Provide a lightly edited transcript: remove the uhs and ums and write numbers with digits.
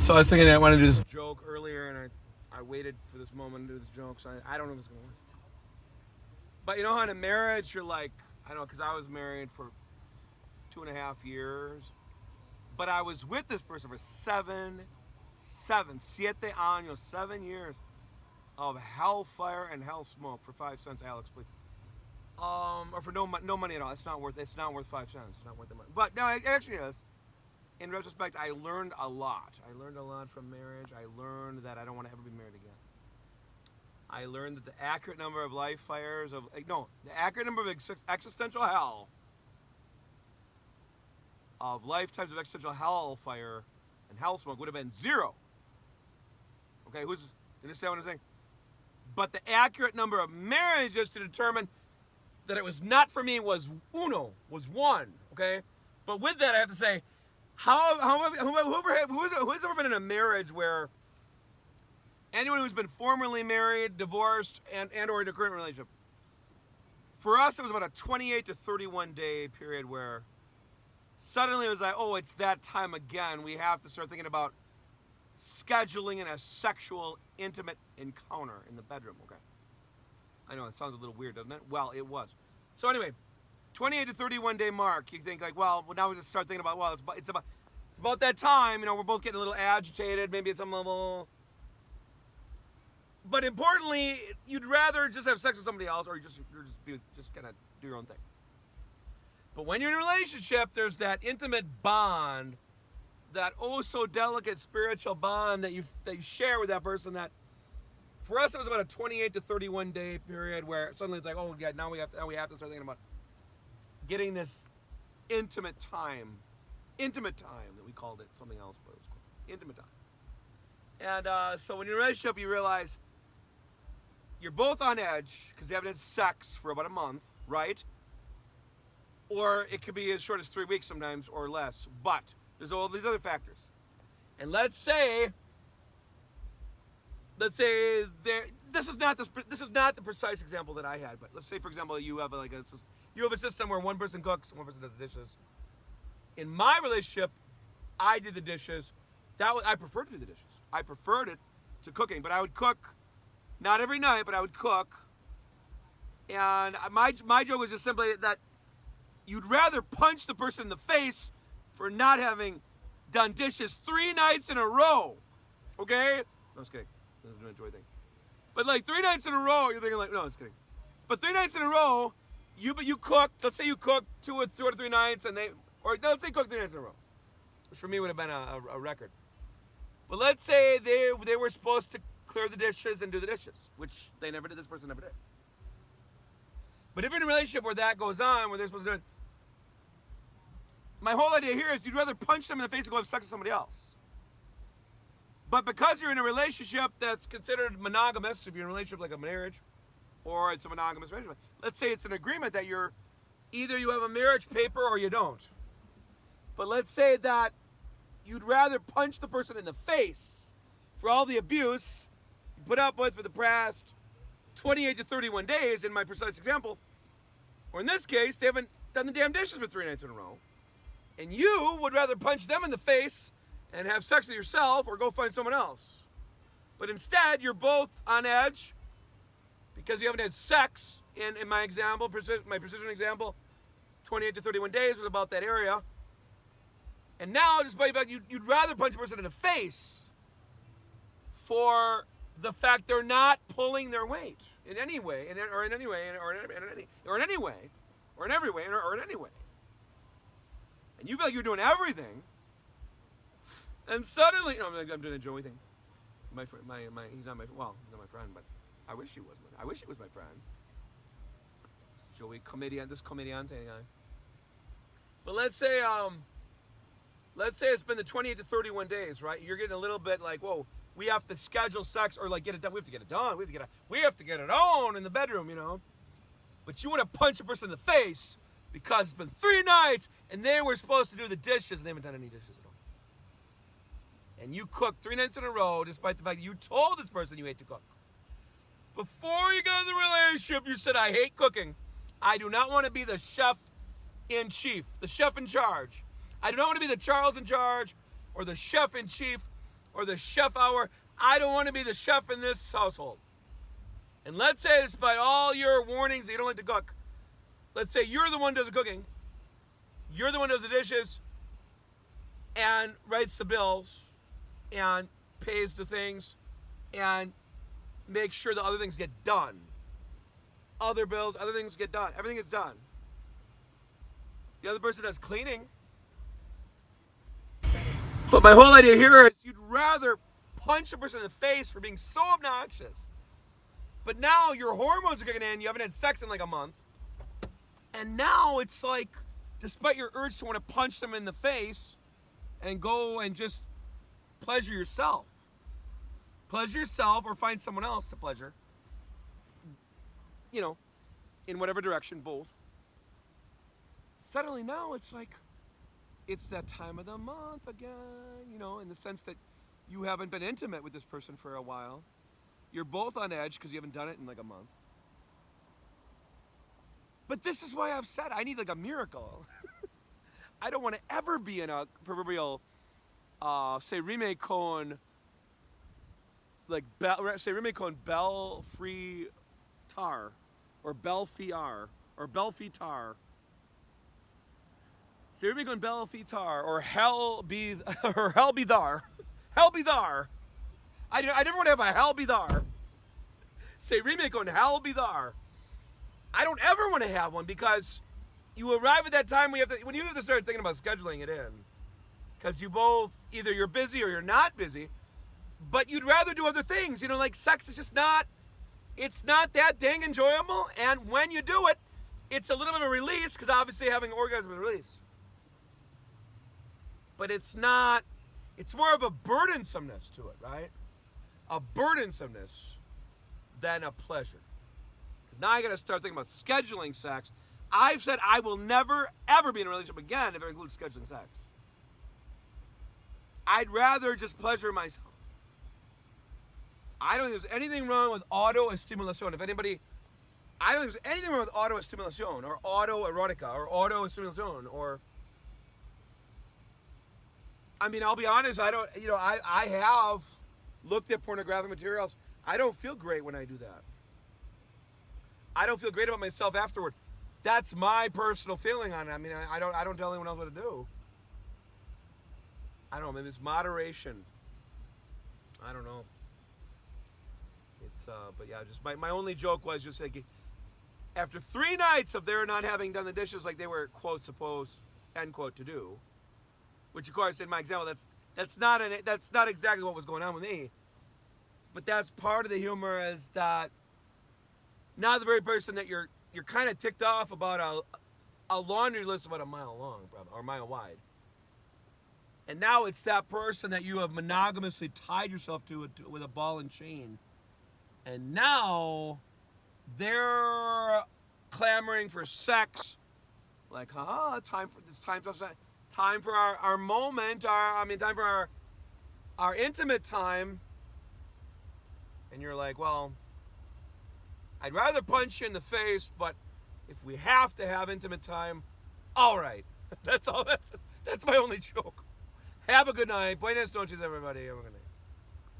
So I was thinking I wanted to do this joke earlier, and I waited for this moment to do this joke, so I don't know if it's going to work. But you know how in a marriage, you're like, I don't know, because I was married for 2.5 years, but I was with this person for 7 años, 7 years of hellfire and hell smoke for 5 cents, Alex, please. Or for no money at all. It's not worth 5 cents. It's not worth the money. But no, it actually is. In retrospect, I learned a lot. I learned a lot from marriage. I learned that I don't want to ever be married again. I learned that the accurate number of the accurate number of existential hell, of lifetimes of existential hellfire and hell smoke would have been 0. Okay, you understand what I'm saying? But the accurate number of marriages to determine that it was not for me was 1. Okay, but with that, I have to say, who's ever been in a marriage where anyone who's been formerly married, divorced, and or in a current relationship? For us, it was about a 28 to 31 day period where suddenly it was like, oh, it's that time again. We have to start thinking about scheduling in a sexual, intimate encounter in the bedroom. Okay. I know it sounds a little weird, doesn't it? Well, it was. So anyway, 28 to 31 day mark. You think like, well, now we just start thinking about, well, it's about that time. You know, we're both getting a little agitated, maybe at some level. But importantly, you'd rather just have sex with somebody else, or just kind of do your own thing. But when you're in a relationship, there's that intimate bond, that oh so delicate spiritual bond that you share with that person. That for us, it was about a 28 to 31 day period where suddenly it's like, oh yeah, now we have to start thinking about getting this intimate time that we called it something else, but it was called intimate time. And so when you're in a relationship, you realize you're both on edge because you haven't had sex for about a month, right? Or it could be as short as 3 weeks sometimes or less. But there's all these other factors. And let's say this is not the precise example that I had, but let's say, for example, you have a system where one person cooks and one person does the dishes. In my relationship, I did the dishes. I preferred to do the dishes. I preferred it to cooking, but I would cook, not every night, but I would cook. And my joke was just simply that you'd rather punch the person in the face for not having done dishes 3 nights in a row. Okay? No, I was kidding. This is an enjoy thing. But like 3 nights in a row, you're thinking like, no, I was kidding. But 3 nights in a row, you cooked, let's say you cooked 2 or 3 nights, let's say you cooked 3 nights in a row, which for me would have been a record. But let's say they were supposed to clear the dishes and do the dishes, which they never did. This person never did. But if you're in a relationship where that goes on, where they're supposed to do it, my whole idea here is you'd rather punch them in the face and go have sex with somebody else. But because you're in a relationship that's considered monogamous, if you're in a relationship like a marriage, or it's a monogamous relationship, let's say it's an agreement that either you have a marriage paper or you don't. But let's say that you'd rather punch the person in the face for all the abuse you put up with for the past 28 to 31 days, in my precise example. Or in this case, they haven't done the damn dishes for 3 nights in a row. And you would rather punch them in the face and have sex with yourself or go find someone else. But instead, you're both on edge because you haven't had sex. In my example, my precision example, 28 to 31 days was about that area. And now, despite the fact you'd rather punch a person in the face for the fact they're not pulling their weight in any way, in every way. And you feel like you're doing everything. And suddenly, I'm doing a Joey thing. He's not my friend, but I wish he was. I wish he was my friend. This Joey comediante guy. But let's say it's been the 28 to 31 days, right? You're getting a little bit like, whoa, we have to schedule sex or like get it done. We have to get it done. We have to get it on in the bedroom, But you want to punch a person in the face because it's been 3 nights and they were supposed to do the dishes and they haven't done any dishes at all. And you cooked 3 nights in a row despite the fact that you told this person you hate to cook. Before you got in the relationship, you said, I hate cooking. I do not want to be the chef in chief, the chef in charge. I do not want to be the Charles in charge or the chef in chief or the chef hour. I don't want to be the chef in this household. And let's say, despite all your warnings that you don't like to cook, let's say you're the one who does the cooking, you're the one who does the dishes, and writes the bills, and pays the things, and makes sure the other things get done. Other bills, other things get done. Everything gets done. The other person does cleaning. But my whole idea here is you'd rather punch a person in the face for being so obnoxious. But now your hormones are kicking in, you haven't had sex in like a month. And now it's like, despite your urge to want to punch them in the face and go and just pleasure yourself. Pleasure yourself or find someone else to pleasure. You know, in whatever direction, both. Suddenly now it's like, it's that time of the month again, you know, in the sense that you haven't been intimate with this person for a while. You're both on edge because you haven't done it in like a month. But this is why I've said I need like a miracle. I don't want to ever be in a proverbial, say remake con, like say remake con Bell Free Tar, or Bell Fiar, or Bell Fitar. Say remake on Bell Fitar, or Hell Be or Hell Be Thar. Hell Be Thar. I never want to have a Hell Be Thar. Say remake on Hell Be Thar. I don't ever want to have one because you arrive at that time when you have to start thinking about scheduling it in. Because you both, either you're busy or you're not busy, but you'd rather do other things. You know, like sex is just not, it's not that dang enjoyable. And when you do it, it's a little bit of a release because obviously having an orgasm is a release. But it's not, it's more of a burdensomeness to it, right? A burdensomeness than a pleasure. Because now I got to start thinking about scheduling sex. I've said I will never, ever be in a relationship again if it includes scheduling sex. I'd rather just pleasure myself. I don't think there's anything wrong with autoestimulation. If anybody, I don't think there's anything wrong with autoestimulation or autoerotica or autoestimulation or, I mean, I'll be honest, I don't, you know, I have looked at pornographic materials. I don't feel great when I do that. I don't feel great about myself afterward. That's my personal feeling on it. I mean, I don't tell anyone else what to do. I don't know, maybe it's moderation. I don't know. It's, but yeah, just my only joke was just like, after 3 nights of their not having done the dishes like they were, quote, supposed, end quote, to do, which of course, in my example, that's not exactly what was going on with me. But that's part of the humor is that now the very person that you're kind of ticked off about a laundry list about a mile long, probably, or a mile wide. And now it's that person that you have monogamously tied yourself to with a ball and chain. And now they're clamoring for sex. Like, time for our moment, time for our intimate time. And you're like, well, I'd rather punch you in the face, but if we have to have intimate time, all right. That's all. That's my only joke. Have a good night. Buenas noches, everybody. Have a good night.